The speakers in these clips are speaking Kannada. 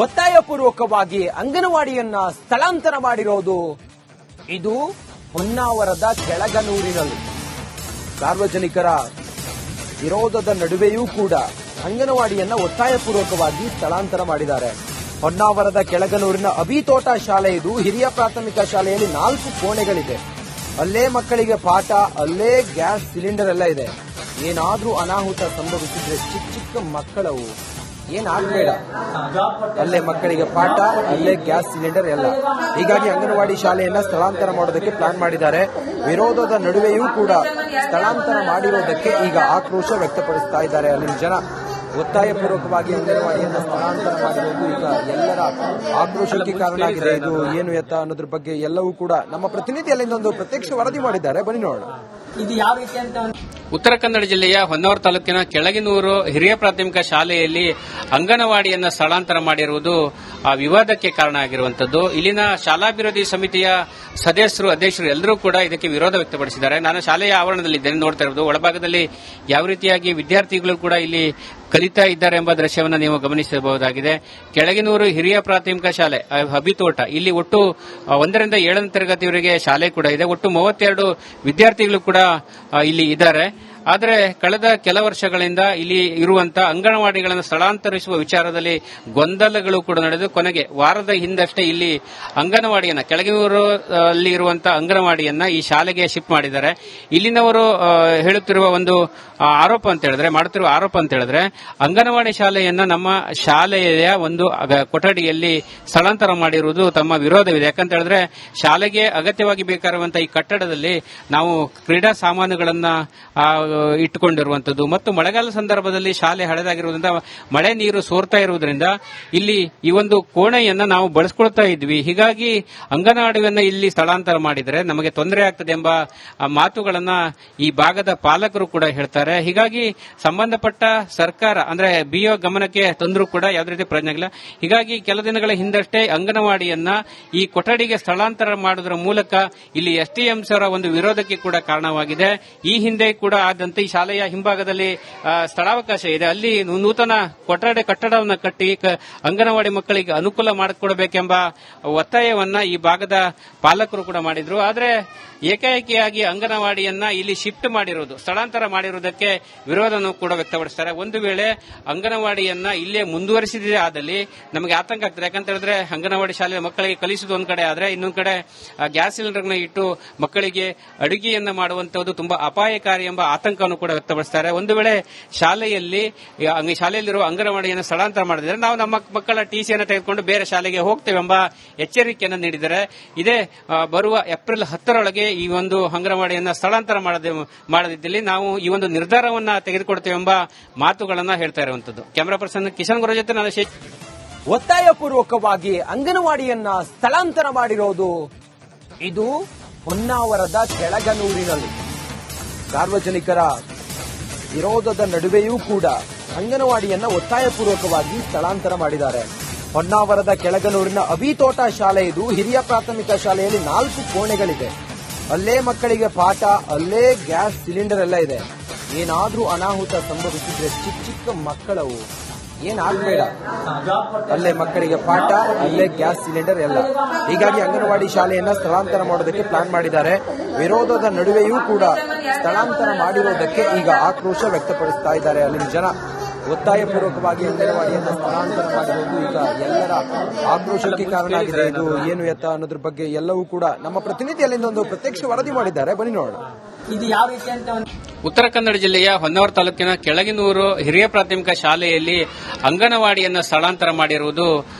ಒತ್ತಾಯಪೂರ್ವಕವಾಗಿ ಅಂಗನವಾಡಿಯನ್ನ ಸ್ಥಳಾಂತರ ಮಾಡಿರೋದು ಇದು ಹೊನ್ನಾವರದ ಕೆಳಗನೂರಿನಲ್ಲಿ ಸಾರ್ವಜನಿಕರ ವಿರೋಧದ ನಡುವೆಯೂ ಕೂಡ ಅಂಗನವಾಡಿಯನ್ನ ಒತ್ತಾಯಪೂರ್ವಕವಾಗಿ ಸ್ಥಳಾಂತರ ಮಾಡಿದ್ದಾರೆ. ಹೊನ್ನಾವರದ ಕೆಳಗನೂರಿನ ಅಭಿತೋಟ ಶಾಲೆ ಇದು. ಹಿರಿಯ ಪ್ರಾಥಮಿಕ ಶಾಲೆಯಲ್ಲಿ 4 ಕೋಣೆಗಳಿದೆ. ಅಲ್ಲೇ ಮಕ್ಕಳಿಗೆ ಪಾಠ, ಅಲ್ಲೇ ಗ್ಯಾಸ್ ಸಿಲಿಂಡರ್ ಎಲ್ಲ ಇದೆ. ಏನಾದ್ರೂ ಅನಾಹುತ ಸಂಭವಿಸಿದ್ರೆ ಚಿಕ್ಕ ಮಕ್ಕಳವು ಏನಾಗಬೇಡ, ಅಲ್ಲೇ ಮಕ್ಕಳಿಗೆ ಪಾಠ, ಅಲ್ಲೇ ಗ್ಯಾಸ್ ಸಿಲಿಂಡರ್ ಎಲ್ಲ. ಹೀಗಾಗಿ ಅಂಗನವಾಡಿ ಶಾಲೆಯನ್ನ ಸ್ಥಳಾಂತರ ಮಾಡೋದಕ್ಕೆ ಪ್ಲಾನ್ ಮಾಡಿದ್ದಾರೆ. ವಿರೋಧದ ನಡುವೆಯೂ ಕೂಡ ಸ್ಥಳಾಂತರ ಮಾಡಿರೋದಕ್ಕೆ ಈಗ ಆಕ್ರೋಶ ವ್ಯಕ್ತಪಡಿಸ್ತಾ ಇದ್ದಾರೆ ಅಲ್ಲಿನ ಜನ. ಒತ್ತಾಯಪೂರ್ವಕವಾಗಿ ಅಂಗನವಾಡಿಯನ್ನ ಸ್ಥಳಾಂತರ ಮಾಡಿರೋದು ಈಗ ಎಲ್ಲರ ಆಕ್ರೋಶಕ್ಕೆ ಕಾರಣ ಆಗಿದೆ. ಇದು ಏನು ಎತ್ತ ಅನ್ನೋದ್ರ ಬಗ್ಗೆ ಎಲ್ಲವೂ ಕೂಡ ನಮ್ಮ ಪ್ರತಿನಿಧಿ ಅಲ್ಲಿಂದ ಒಂದು ಪ್ರತ್ಯಕ್ಷ ವರದಿ ಮಾಡಿದ್ದಾರೆ. ಬನ್ನಿ ನೋಡೋಣ. ಇದು ಯಾವ ರೀತಿ ಅಂತ. ಉತ್ತರ ಕನ್ನಡ ಜಿಲ್ಲೆಯ ಹೊನ್ನಾವರ ತಾಲೂಕಿನ ಕೆಳಗಿನೂರು ಹಿರಿಯ ಪ್ರಾಥಮಿಕ ಶಾಲೆಯಲ್ಲಿ ಅಂಗನವಾಡಿಯನ್ನು ಸ್ಥಳಾಂತರ ಮಾಡಿರುವುದು ವಿವಾದಕ್ಕೆ ಕಾರಣ ಆಗಿರುವಂತದ್ದು. ಇಲ್ಲಿನ ಶಾಲಾ ವಿರೋಧಿ ಸಮಿತಿಯ ಸದಸ್ಯರು, ಅಧ್ಯಕ್ಷರು ಎಲ್ಲರೂ ಕೂಡ ಇದಕ್ಕೆ ವಿರೋಧ ವ್ಯಕ್ತಪಡಿಸಿದ್ದಾರೆ. ನಾನು ಶಾಲೆಯ ಆವರಣದಲ್ಲಿದ್ದೇನೆ, ನೋಡ್ತಾ ಇರೋದು. ಒಳಭಾಗದಲ್ಲಿ ಯಾವ ರೀತಿಯಾಗಿ ವಿದ್ಯಾರ್ಥಿಗಳು ಕೂಡ ಇಲ್ಲಿ ಕಲಿತಾ ಇದ್ದಾರೆ ಎಂಬ ದೃಶ್ಯವನ್ನು ನೀವು ಗಮನಿಸಬಹುದಾಗಿದೆ. ಕೆಳಗಿನೂರು ಹಿರಿಯ ಪ್ರಾಥಮಿಕ ಶಾಲೆ ಅಭಿತೋಟ, ಇಲ್ಲಿ ಒಟ್ಟು 1ರಿಂದ 7ನೇ ತರಗತಿಯವರೆಗೆ ಶಾಲೆ ಕೂಡ ಇದೆ. ಒಟ್ಟು 32 ವಿದ್ಯಾರ್ಥಿಗಳು ಕೂಡ ಇಲ್ಲಿ ಇದ್ದಾರೆ. ಆದರೆ ಕಳೆದ ಕೆಲ ವರ್ಷಗಳಿಂದ ಇಲ್ಲಿ ಇರುವಂತಹ ಅಂಗನವಾಡಿಗಳನ್ನು ಸ್ಥಳಾಂತರಿಸುವ ವಿಚಾರದಲ್ಲಿ ಗೊಂದಲಗಳು ಕೂಡ ನಡೆದು ಕೊನೆಗೆ ವಾರದ ಹಿಂದಷ್ಟೇ ಇಲ್ಲಿ ಅಂಗನವಾಡಿಯನ್ನ, ಕೆಳಗಿನೂರು ಅಲ್ಲಿ ಇರುವಂತಹ ಅಂಗನವಾಡಿಯನ್ನ ಈ ಶಾಲೆಗೆ ಶಿಫ್ಟ್ ಮಾಡಿದ್ದಾರೆ. ಇಲ್ಲಿನವರು ಹೇಳುತ್ತಿರುವ ಒಂದು ಆರೋಪ ಅಂತ ಹೇಳಿದ್ರೆ, ಮಾಡುತ್ತಿರುವ ಆರೋಪ ಅಂತ ಹೇಳಿದ್ರೆ, ಅಂಗನವಾಡಿ ಶಾಲೆಯನ್ನ ನಮ್ಮ ಶಾಲೆಯ ಒಂದು ಕೊಠಡಿಯಲ್ಲಿ ಸ್ಥಳಾಂತರ ಮಾಡಿರುವುದು ತಮ್ಮ ವಿರೋಧವಿದೆ. ಯಾಕಂತ ಹೇಳಿದ್ರೆ ಶಾಲೆಗೆ ಅಗತ್ಯವಾಗಿ ಬೇಕಾಗಿರುವಂತಹ ಈ ಕಟ್ಟಡದಲ್ಲಿ ನಾವು ಕ್ರೀಡಾ ಸಾಮಾನುಗಳನ್ನ ಇಟ್ಟುಕೊಂಡಿರುವಂತದ್ದು ಮತ್ತು ಮಳೆಗಾಲ ಸಂದರ್ಭದಲ್ಲಿ ಶಾಲೆ ಹಳೆದಾಗಿರುವುದರಿಂದ ಮಳೆ ನೀರು ಸೋರ್ತಾ ಇರುವುದರಿಂದ ಇಲ್ಲಿ ಈ ಒಂದು ಕೋಣೆಯನ್ನ ನಾವು ಬಳಸ್ಕೊಳ್ತಾ ಇದ್ವಿ. ಹೀಗಾಗಿ ಅಂಗನವಾಡಿಯನ್ನ ಇಲ್ಲಿ ಸ್ಥಳಾಂತರ ಮಾಡಿದರೆ ನಮಗೆ ತೊಂದರೆ ಆಗ್ತದೆ ಎಂಬ ಮಾತುಗಳನ್ನ ಈ ಭಾಗದ ಪಾಲಕರು ಕೂಡ ಹೇಳ್ತಾರೆ. ಹೀಗಾಗಿ ಸಂಬಂಧಪಟ್ಟ ಸರ್ಕಾರ ಅಂದ್ರೆ ಬಿಒ ಗಮನಕ್ಕೆ ತಂದರೂ ಕೂಡ ಯಾವುದೇ ರೀತಿ ಪ್ರಯೋಜನ ಇಲ್ಲ. ಹೀಗಾಗಿ ಕೆಲ ದಿನಗಳ ಹಿಂದಷ್ಟೇ ಅಂಗನವಾಡಿಯನ್ನ ಈ ಕೊಠಡಿಗೆ ಸ್ಥಳಾಂತರ ಮಾಡುವುದರ ಮೂಲಕ ಇಲ್ಲಿ ಎಸ್ಟಿಎಂಸಿ ಒಂದು ವಿರೋಧಕ್ಕೆ ಕೂಡ ಕಾರಣವಾಗಿದೆ. ಈ ಹಿಂದೆ ಕೂಡ ಆದಂತೆ ಈ ಶಾಲೆಯ ಹಿಂಭಾಗದಲ್ಲಿ ಸ್ಥಳಾವಕಾಶ ಇದೆ. ಅಲ್ಲಿ ನೂತನ ಕಟ್ಟಡವನ್ನು ಕಟ್ಟಿ ಅಂಗನವಾಡಿ ಮಕ್ಕಳಿಗೆ ಅನುಕೂಲ ಮಾಡಿಕೊಡಬೇಕೆಂಬ ಒತ್ತಾಯವನ್ನ ಈ ಭಾಗದ ಪಾಲಕರು ಕೂಡ ಮಾಡಿದ್ರು. ಆದರೆ ಏಕಾಏಕಿಯಾಗಿ ಅಂಗನವಾಡಿಯನ್ನ ಇಲ್ಲಿ ಶಿಫ್ಟ್ ಮಾಡಿರುವುದು, ಸ್ಥಳಾಂತರ ಮಾಡಿರುವುದಕ್ಕೆ ವಿರೋಧವನ್ನು ಕೂಡ ವ್ಯಕ್ತಪಡಿಸುತ್ತಾರೆ. ಒಂದು ವೇಳೆ ಅಂಗನವಾಡಿಯನ್ನ ಇಲ್ಲೇ ಮುಂದುವರಿಸಿದೆ ಆದಲ್ಲಿ ನಮಗೆ ಆತಂಕ ಆಗ್ತದೆ. ಯಾಕಂತ ಹೇಳಿದ್ರೆ ಅಂಗನವಾಡಿ ಶಾಲೆ ಮಕ್ಕಳಿಗೆ ಕಲಿಸುವುದು ಒಂದ್ ಕಡೆ ಆದ್ರೆ, ಇನ್ನೊಂದು ಕಡೆ ಗ್ಯಾಸ್ ಸಿಲಿಂಡರ್ನ ಇಟ್ಟು ಮಕ್ಕಳಿಗೆ ಅಡುಗೆಯನ್ನ ಮಾಡುವಂತದ್ದು ತುಂಬಾ ಅಪಾಯಕಾರಿ ಎಂಬ ಆತಂಕವನ್ನು ಕೂಡ ವ್ಯಕ್ತಪಡಿಸುತ್ತಾರೆ. ಒಂದು ವೇಳೆ ಶಾಲೆಯಲ್ಲಿರುವ ಅಂಗನವಾಡಿಯನ್ನು ಸ್ಥಳಾಂತರ ಮಾಡಿದರೆ ನಾವು ನಮ್ಮ ಮಕ್ಕಳ ಟಿಸಿಯನ್ನು ತೆಗೆದುಕೊಂಡು ಬೇರೆ ಶಾಲೆಗೆ ಹೋಗ್ತೇವೆ ಎಂಬ ಎಚ್ಚರಿಕೆಯನ್ನು ನೀಡಿದ್ದಾರೆ. ಇದೇ ಬರುವ ಏಪ್ರಿಲ್ 10ರೊಳಗೆ ಈ ಒಂದು ಅಂಗನವಾಡಿಯನ್ನು ಸ್ಥಳಾಂತರ ಮಾಡದಿದ್ದಲ್ಲಿ ನಾವು ಈ ಒಂದು ನಿರ್ಧಾರವನ್ನ ತೆಗೆದುಕೊಡ್ತೇವೆ ಎಂಬ ಮಾತುಗಳನ್ನ ಹೇಳ್ತಾ ಇರುವಂತದ್ದು. ಕ್ಯಾಮರಾ ಪರ್ಸನ್ ಕಿಶನ್ ಗುರು ಜೊತೆ ನಾನು ಒತ್ತಾಯಪೂರ್ವಕವಾಗಿ ಅಂಗನವಾಡಿಯನ್ನ ಸ್ಥಳಾಂತರ ಮಾಡಿರೋದು ಇದು ಹೊನ್ನಾವರದ ಕೆಳಗನೂರಿನಲ್ಲಿ ಸಾರ್ವಜನಿಕರ ವಿರೋಧದ ನಡುವೆಯೂ ಕೂಡ ಅಂಗನವಾಡಿಯನ್ನ ಒತ್ತಾಯಪೂರ್ವಕವಾಗಿ ಸ್ಥಳಾಂತರ ಮಾಡಿದ್ದಾರೆ. ಹೊನ್ನಾವರದ ಕೆಳಗನೂರಿನ ಅಭಿತೋಟ ಶಾಲೆ ಇದು. ಹಿರಿಯ ಪ್ರಾಥಮಿಕ ಶಾಲೆಯಲ್ಲಿ 4 ಕೋಣೆಗಳಿದೆ. ಅಲ್ಲೇ ಮಕ್ಕಳಿಗೆ ಪಾಠ, ಅಲ್ಲೇ ಗ್ಯಾಸ್ ಸಿಲಿಂಡರ್ ಎಲ್ಲ ಇದೆ. ಏನಾದ್ರೂ ಅನಾಹುತ ಸಂಭವಿಸಿದ್ರೆ ಚಿಕ್ಕ ಮಕ್ಕಳವು ಏನಾಗಬೇಡ, ಅಲ್ಲೇ ಮಕ್ಕಳಿಗೆ ಪಾಠ, ಅಲ್ಲೇ ಗ್ಯಾಸ್ ಸಿಲಿಂಡರ್ ಎಲ್ಲ. ಹೀಗಾಗಿ ಅಂಗನವಾಡಿ ಶಾಲೆಯನ್ನ ಸ್ಥಳಾಂತರ ಮಾಡೋದಕ್ಕೆ ಪ್ಲಾನ್ ಮಾಡಿದ್ದಾರೆ. ವಿರೋಧದ ನಡುವೆಯೂ ಕೂಡ ಸ್ಥಳಾಂತರ ಮಾಡಿರೋದಕ್ಕೆ ಈಗ ಆಕ್ರೋಶ ವ್ಯಕ್ತಪಡಿಸ್ತಾ ಇದ್ದಾರೆ ಅಲ್ಲಿನ ಜನ. ಒತ್ತಾಯಪೂರ್ವಕವಾಗಿ ಅಂಗನವಾಡಿಯನ್ನ ಸ್ಥಳಾಂತರ ಮಾಡಿರೋದು ಈಗ ಎಲ್ಲರ ಆಕ್ರೋಶಕ್ಕೆ ಕಾರಣ ಆಗಿದೆ. ಇದು ಏನು ಎತ್ತ ಅನ್ನೋದ್ರ ಬಗ್ಗೆ ಎಲ್ಲವೂ ಕೂಡ ನಮ್ಮ ಪ್ರತಿನಿಧಿ ಅಲ್ಲಿಂದ ಒಂದು ಪ್ರತ್ಯಕ್ಷ ವರದಿ ಮಾಡಿದ್ದಾರೆ. ಬನ್ನಿ ನೋಡೋಣ. ಇದು ಯಾವ ರೀತಿ ಅಂತ. ಉತ್ತರ ಕನ್ನಡ ಜಿಲ್ಲೆಯ ಹೊನ್ನಾವರ ತಾಲೂಕಿನ ಕೆಳಗಿನೂರು ಹಿರಿಯ ಪ್ರಾಥಮಿಕ ಶಾಲೆಯಲ್ಲಿ ಅಂಗನವಾಡಿಯನ್ನು ಸ್ಥಳಾಂತರ ಮಾಡಿರುವುದು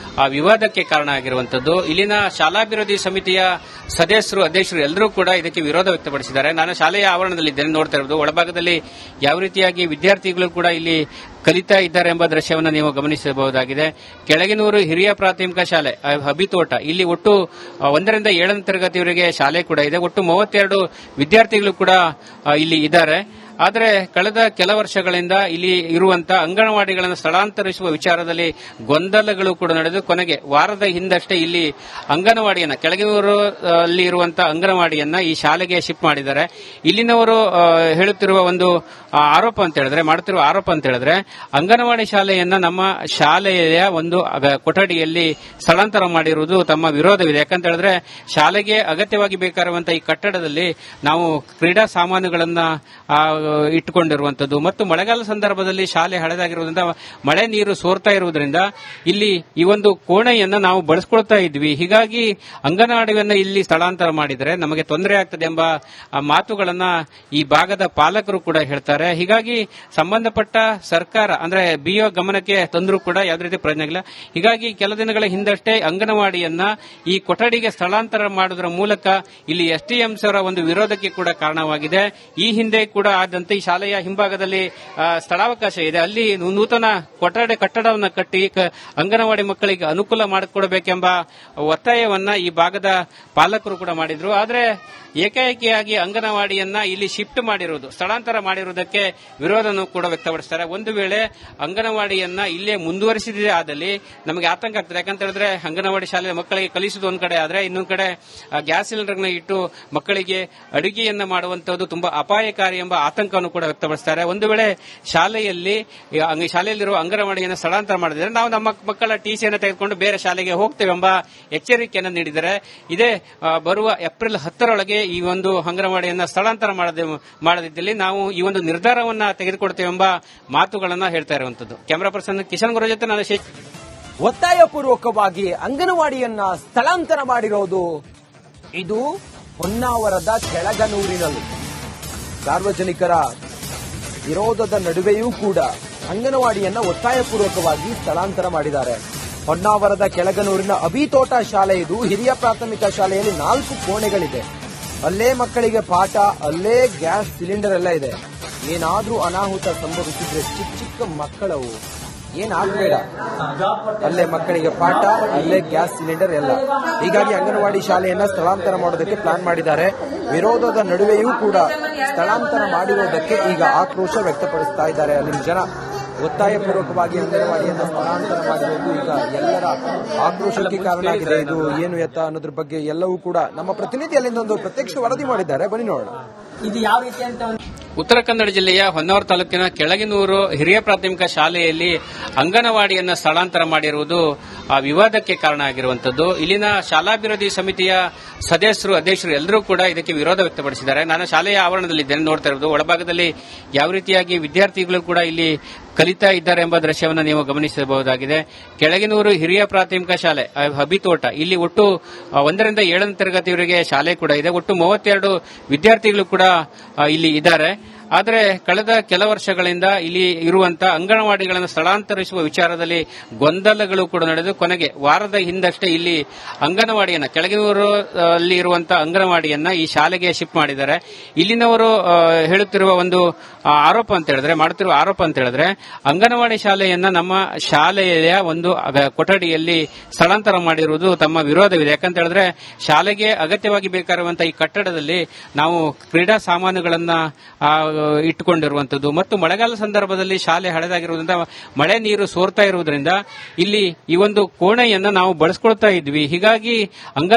ವಿವಾದಕ್ಕೆ ಕಾರಣ ಆಗಿರುವಂತದ್ದು. ಇಲ್ಲಿನ ಶಾಲಾ ವಿರೋಧಿ ಸಮಿತಿಯ ಸದಸ್ಯರು, ಅಧ್ಯಕ್ಷರು ಎಲ್ಲರೂ ಕೂಡ ಇದಕ್ಕೆ ವಿರೋಧ ವ್ಯಕ್ತಪಡಿಸಿದ್ದಾರೆ. ನಾನು ಶಾಲೆಯ ಆವರಣದಲ್ಲಿದ್ದೇನೆ, ನೋಡ್ತಾ ಇರೋದು. ಒಳಭಾಗದಲ್ಲಿ ಯಾವ ರೀತಿಯಾಗಿ ವಿದ್ಯಾರ್ಥಿಗಳು ಕೂಡ ಇಲ್ಲಿ ಕಲಿತಾ ಇದ್ದಾರೆ ಎಂಬ ದೃಶ್ಯವನ್ನು ನೀವು ಗಮನಿಸಬಹುದಾಗಿದೆ. ಕೆಳಗಿನೂರು ಹಿರಿಯ ಪ್ರಾಥಮಿಕ ಶಾಲೆ ಅಭಿತೋಟ, ಇಲ್ಲಿ ಒಟ್ಟು 1ರಿಂದ 7ನೇ ತರಗತಿಯವರೆಗೆ ಶಾಲೆ ಕೂಡ ಇದೆ. ಒಟ್ಟು 32 ವಿದ್ಯಾರ್ಥಿಗಳು ಕೂಡ ಇಲ್ಲಿ ಇದ್ದಾರೆ. ಆದರೆ ಕಳೆದ ಕೆಲ ವರ್ಷಗಳಿಂದ ಇಲ್ಲಿ ಇರುವಂತಹ ಅಂಗನವಾಡಿಗಳನ್ನು ಸ್ಥಳಾಂತರಿಸುವ ವಿಚಾರದಲ್ಲಿ ಗೊಂದಲಗಳು ಕೂಡ ನಡೆದು ಕೊನೆಗೆ ವಾರದ ಹಿಂದಷ್ಟೇ ಇಲ್ಲಿ ಅಂಗನವಾಡಿಯನ್ನ ಕೆಳಗಿನೂರು ಅಲ್ಲಿ ಇರುವಂತಹ ಅಂಗನವಾಡಿಯನ್ನ ಈ ಶಾಲೆಗೆ ಶಿಫ್ಟ್ ಮಾಡಿದ್ದಾರೆ. ಇಲ್ಲಿನವರು ಹೇಳುತ್ತಿರುವ ಒಂದು ಆರೋಪ ಅಂತ ಹೇಳಿದ್ರೆ ಮಾಡುತ್ತಿರುವ ಆರೋಪ ಅಂತ ಹೇಳಿದ್ರೆ ಅಂಗನವಾಡಿ ಶಾಲೆಯನ್ನ ನಮ್ಮ ಶಾಲೆಯ ಒಂದು ಕೊಠಡಿಯಲ್ಲಿ ಸ್ಥಳಾಂತರ ಮಾಡಿರುವುದು ತಮ್ಮ ವಿರೋಧವಿದೆ. ಯಾಕಂತ ಹೇಳಿದ್ರೆ ಶಾಲೆಗೆ ಅಗತ್ಯವಾಗಿ ಬೇಕಾಗಿರುವಂತಹ ಈ ಕಟ್ಟಡದಲ್ಲಿ ನಾವು ಕ್ರೀಡಾ ಸಾಮಾನುಗಳನ್ನ ಇಟ್ಟುಕೊಂಡಿರುವಂತದ್ದು ಮತ್ತು ಮಳೆಗಾಲ ಸಂದರ್ಭದಲ್ಲಿ ಶಾಲೆ ಹಳೆದಾಗಿರುವುದರಿಂದ ಮಳೆ ನೀರು ಸೋರ್ತಾ ಇರುವುದರಿಂದ ಇಲ್ಲಿ ಈ ಒಂದು ಕೋಣೆಯನ್ನ ನಾವು ಬಳಸ್ಕೊಳ್ತಾ ಇದ್ವಿ. ಹೀಗಾಗಿ ಅಂಗನವಾಡಿಯನ್ನ ಇಲ್ಲಿ ಸ್ಥಳಾಂತರ ಮಾಡಿದರೆ ನಮಗೆ ತೊಂದರೆ ಆಗ್ತದೆ ಎಂಬ ಮಾತುಗಳನ್ನ ಈ ಭಾಗದ ಪಾಲಕರು ಕೂಡ ಹೇಳ್ತಾರೆ. ಹೀಗಾಗಿ ಸಂಬಂಧಪಟ್ಟ ಸರ್ಕಾರ ಅಂದ್ರೆ ಬಿಒ ಗಮನಕ್ಕೆ ತಂದರೂ ಕೂಡ ಯಾವುದೇ ರೀತಿ ಪ್ರಯೋಜನ ಇಲ್ಲ. ಹೀಗಾಗಿ ಕೆಲ ದಿನಗಳ ಹಿಂದಷ್ಟೇ ಅಂಗನವಾಡಿಯನ್ನ ಈ ಕೊಠಡಿಗೆ ಸ್ಥಳಾಂತರ ಮಾಡುವುದರ ಮೂಲಕ ಇಲ್ಲಿ ಎಸ್ಟಿಎಂಸಿ ಅವರ ಒಂದು ವಿರೋಧಕ್ಕೆ ಕೂಡ ಕಾರಣವಾಗಿದೆ. ಈ ಹಿಂದೆ ಕೂಡ ಆದಂತೆ ಈ ಶಾಲೆಯ ಹಿಂಭಾಗದಲ್ಲಿ ಸ್ಥಳಾವಕಾಶ ಇದೆ, ಅಲ್ಲಿ ನೂತನ ಕಟ್ಟಡವನ್ನು ಕಟ್ಟಿ ಅಂಗನವಾಡಿ ಮಕ್ಕಳಿಗೆ ಅನುಕೂಲ ಮಾಡಿಕೊಡಬೇಕೆಂಬ ಒತ್ತಾಯವನ್ನ ಈ ಭಾಗದ ಪಾಲಕರು ಕೂಡ ಮಾಡಿದ್ರು. ಆದರೆ ಏಕಾಏಕಿಯಾಗಿ ಅಂಗನವಾಡಿಯನ್ನ ಇಲ್ಲಿ ಶಿಫ್ಟ್ ಮಾಡಿರುವುದು ಸ್ಥಳಾಂತರ ಮಾಡಿರುವುದಕ್ಕೆ ವಿರೋಧನೂ ಕೂಡ ವ್ಯಕ್ತಪಡಿಸುತ್ತಾರೆ. ಒಂದು ವೇಳೆ ಅಂಗನವಾಡಿಯನ್ನ ಇಲ್ಲೇ ಮುಂದುವರಿಸಿದೆ ಆದಲ್ಲಿ ನಮಗೆ ಆತಂಕ ಆಗ್ತದೆ. ಯಾಕಂತ ಹೇಳಿದ್ರೆ ಅಂಗನವಾಡಿ ಶಾಲೆ ಮಕ್ಕಳಿಗೆ ಕಲಿಸುವುದು ಒಂದ್ ಕಡೆ ಆದ್ರೆ ಇನ್ನೊಂದು ಕಡೆ ಗ್ಯಾಸ್ ಸಿಲಿಂಡರ್ನ ಇಟ್ಟು ಮಕ್ಕಳಿಗೆ ಅಡುಗೆಯನ್ನ ಮಾಡುವಂತದ್ದು ತುಂಬಾ ಅಪಾಯಕಾರಿ ಎಂಬ ಆತಂಕವನ್ನು ಕೂಡ ವ್ಯಕ್ತಪಡಿಸುತ್ತಾರೆ. ಒಂದು ವೇಳೆ ಶಾಲೆಯಲ್ಲಿರುವ ಅಂಗನವಾಡಿಯನ್ನು ಸ್ಥಳಾಂತರ ಮಾಡಿದರೆ ನಾವು ನಮ್ಮ ಮಕ್ಕಳ ಟಿಸಿಯನ್ನು ತೆಗೆದುಕೊಂಡು ಬೇರೆ ಶಾಲೆಗೆ ಹೋಗ್ತೇವೆ ಎಂಬ ಎಚ್ಚರಿಕೆಯನ್ನು ನೀಡಿದ್ದಾರೆ. ಇದೇ ಬರುವ ಏಪ್ರಿಲ್ 10ರೊಳಗೆ ಈ ಒಂದು ಅಂಗನವಾಡಿಯನ್ನ ಸ್ಥಳಾಂತರ ಮಾಡದಿದ್ದಲ್ಲಿ ನಾವು ಈ ಒಂದು ನಿರ್ಧಾರವನ್ನ ತೆಗೆದುಕೊಡ್ತೇವೆ ಎಂಬ ಮಾತುಗಳನ್ನ ಹೇಳ್ತಾ ಇರುವಂತದ್ದು. ಕ್ಯಾಮರಾ ಪರ್ಸನ್ ಕಿಶನ್ ಗುರು ಜೊತೆ ನಾನು ಶೇಖ್. ಒತ್ತಾಯಪೂರ್ವಕವಾಗಿ ಅಂಗನವಾಡಿಯನ್ನ ಸ್ಥಳಾಂತರ ಮಾಡಿರೋದು ಇದು ಹೊನ್ನಾವರದ ಕೆಳಗನೂರಿನಲ್ಲಿ ಸಾರ್ವಜನಿಕರ ವಿರೋಧದ ನಡುವೆಯೂ ಕೂಡ ಅಂಗನವಾಡಿಯನ್ನ ಒತ್ತಾಯಪೂರ್ವಕವಾಗಿ ಸ್ಥಳಾಂತರ ಮಾಡಿದ್ದಾರೆ. ಹೊನ್ನಾವರದ ಕೆಳಗನೂರಿನ ಅಭಿತೋಟ ಶಾಲೆ ಇದು. ಹಿರಿಯ ಪ್ರಾಥಮಿಕ ಶಾಲೆಯಲ್ಲಿ 4 ಕೋಣೆಗಳಿದೆ. ಅಲ್ಲೇ ಮಕ್ಕಳಿಗೆ ಪಾಠ, ಅಲ್ಲೇ ಗ್ಯಾಸ್ ಸಿಲಿಂಡರ್ ಎಲ್ಲ ಇದೆ. ಏನಾದ್ರೂ ಅನಾಹುತ ಸಂಭವಿಸಿದ್ರೆ ಚಿಕ್ಕ ಮಕ್ಕಳವು ಏನಾಗಬೇಡ, ಅಲ್ಲೇ ಮಕ್ಕಳಿಗೆ ಪಾಠ, ಅಲ್ಲೇ ಗ್ಯಾಸ್ ಸಿಲಿಂಡರ್ ಎಲ್ಲ. ಹೀಗಾಗಿ ಅಂಗನವಾಡಿ ಶಾಲೆಯನ್ನ ಸ್ಥಳಾಂತರ ಮಾಡೋದಕ್ಕೆ ಪ್ಲಾನ್ ಮಾಡಿದ್ದಾರೆ. ವಿರೋಧದ ನಡುವೆಯೂ ಕೂಡ ಸ್ಥಳಾಂತರ ಮಾಡಿರೋದಕ್ಕೆ ಈಗ ಆಕ್ರೋಶ ವ್ಯಕ್ತಪಡಿಸ್ತಾ ಇದ್ದಾರೆ ಅಲ್ಲಿನ ಜನ. ಒತ್ತಾಯಪೂರ್ವಕವಾಗಿ ಅಂಗನವಾಡಿಯನ್ನು ಸ್ಥಳಾಂತರ ಮಾಡಿರೋದು ಈಗ ಎಲ್ಲರ ಆಕ್ರೋಶಕ್ಕೆ ಕಾರಣ ಆಗಿದೆ. ಇದು ಏನು ಎತ್ತ ಅನ್ನೋದ್ರ ಬಗ್ಗೆ ಎಲ್ಲವೂ ಕೂಡ ನಮ್ಮ ಪ್ರತಿನಿಧಿ ಅಲ್ಲಿಂದ ಒಂದು ಪ್ರತ್ಯಕ್ಷ ವರದಿ ಮಾಡಿದ್ದಾರೆ, ಬನ್ನಿ ನೋಡೋಣ. ಇದು ಯಾವ ರೀತಿ ಅಂತ ಉತ್ತರ ಕನ್ನಡ ಜಿಲ್ಲೆಯ ಹೊನ್ನಾವರ ತಾಲೂಕಿನ ಕೆಳಗಿನೂರು ಹಿರಿಯ ಪ್ರಾಥಮಿಕ ಶಾಲೆಯಲ್ಲಿ ಅಂಗನವಾಡಿಯನ್ನ ಸ್ಥಳಾಂತರ ಮಾಡಿರುವುದು ವಿವಾದಕ್ಕೆ ಕಾರಣ ಆಗಿರುವಂತದ್ದು. ಇಲ್ಲಿನ ಶಾಲಾಭಿವೃದ್ಧಿ ಸಮಿತಿಯ ಅಧ್ಯಕ್ಷರು ಎಲ್ಲರೂ ಕೂಡ ಇದಕ್ಕೆ ವಿರೋಧ ವ್ಯಕ್ತಪಡಿಸಿದ್ದಾರೆ. ನಾನು ಶಾಲೆಯ ಆವರಣದಲ್ಲಿದ್ದೇನೆ, ನೋಡ್ತಾ ಇರೋದು ಒಳಭಾಗದಲ್ಲಿ ಯಾವ ರೀತಿಯಾಗಿ ವಿದ್ಯಾರ್ಥಿಗಳು ಕೂಡ ಇಲ್ಲಿ ಕಲಿತಾ ಇದ್ದಾರೆ ಎಂಬ ದೃಶ್ಯವನ್ನು ನೀವು ಗಮನಿಸಬಹುದಾಗಿದೆ. ಕೆಳಗಿನೂರು ಹಿರಿಯ ಪ್ರಾಥಮಿಕ ಶಾಲೆ ಅಭಿತೋಟ, ಇಲ್ಲಿ ಒಟ್ಟು 1ರಿಂದ 7ನೇ ತರಗತಿಯವರೆಗೆ ಶಾಲೆ ಕೂಡ ಇದೆ. ಒಟ್ಟು 32 ವಿದ್ಯಾರ್ಥಿಗಳು ಕೂಡ ಇಲ್ಲಿ ಇದ್ದಾರೆ. ಆದರೆ ಕಳೆದ ಕೆಲ ವರ್ಷಗಳಿಂದ ಇಲ್ಲಿ ಇರುವಂತಹ ಅಂಗನವಾಡಿಗಳನ್ನು ಸ್ಥಳಾಂತರಿಸುವ ವಿಚಾರದಲ್ಲಿ ಗೊಂದಲಗಳು ಕೂಡ ನಡೆದು ಕೊನೆಗೆ ವಾರದ ಹಿಂದಷ್ಟೇ ಇಲ್ಲಿ ಅಂಗನವಾಡಿಯನ್ನ ಕೆಳಗಿನೂರು ಅಲ್ಲಿ ಇರುವಂತಹ ಅಂಗನವಾಡಿಯನ್ನ ಈ ಶಾಲೆಗೆ ಶಿಫ್ಟ್ ಮಾಡಿದ್ದಾರೆ. ಇಲ್ಲಿನವರು ಹೇಳುತ್ತಿರುವ ಒಂದು ಆರೋಪ ಅಂತ ಹೇಳಿದ್ರೆ ಮಾಡುತ್ತಿರುವ ಆರೋಪ ಅಂತ ಹೇಳಿದ್ರೆ ಅಂಗನವಾಡಿ ಶಾಲೆಯನ್ನ ನಮ್ಮ ಶಾಲೆಯ ಒಂದು ಕೊಠಡಿಯಲ್ಲಿ ಸ್ಥಳಾಂತರ ಮಾಡಿರುವುದು ತಮ್ಮ ವಿರೋಧವಿದೆ. ಯಾಕಂತ ಹೇಳಿದ್ರೆ ಶಾಲೆಗೆ ಅಗತ್ಯವಾಗಿ ಬೇಕಾಗಿರುವಂತಹ ಈ ಕಟ್ಟಡದಲ್ಲಿ ನಾವು ಕ್ರೀಡಾ ಸಾಮಾನುಗಳನ್ನ ಇಟ್ಟುಕೊಂಡಿರುವಂತದ್ದು ಮತ್ತು ಮಳೆಗಾಲ ಸಂದರ್ಭದಲ್ಲಿ ಶಾಲೆ ಹಳೆದಾಗಿರುವುದರಿಂದ ಮಳೆ ನೀರು ಸೋರ್ತಾ ಇರುವುದರಿಂದ ಇಲ್ಲಿ ಈ ಒಂದು ಕೋಣೆಯನ್ನ ನಾವು ಬಳಸ್ಕೊಳ್ತಾ ಇದ್ವಿ. ಹೀಗಾಗಿ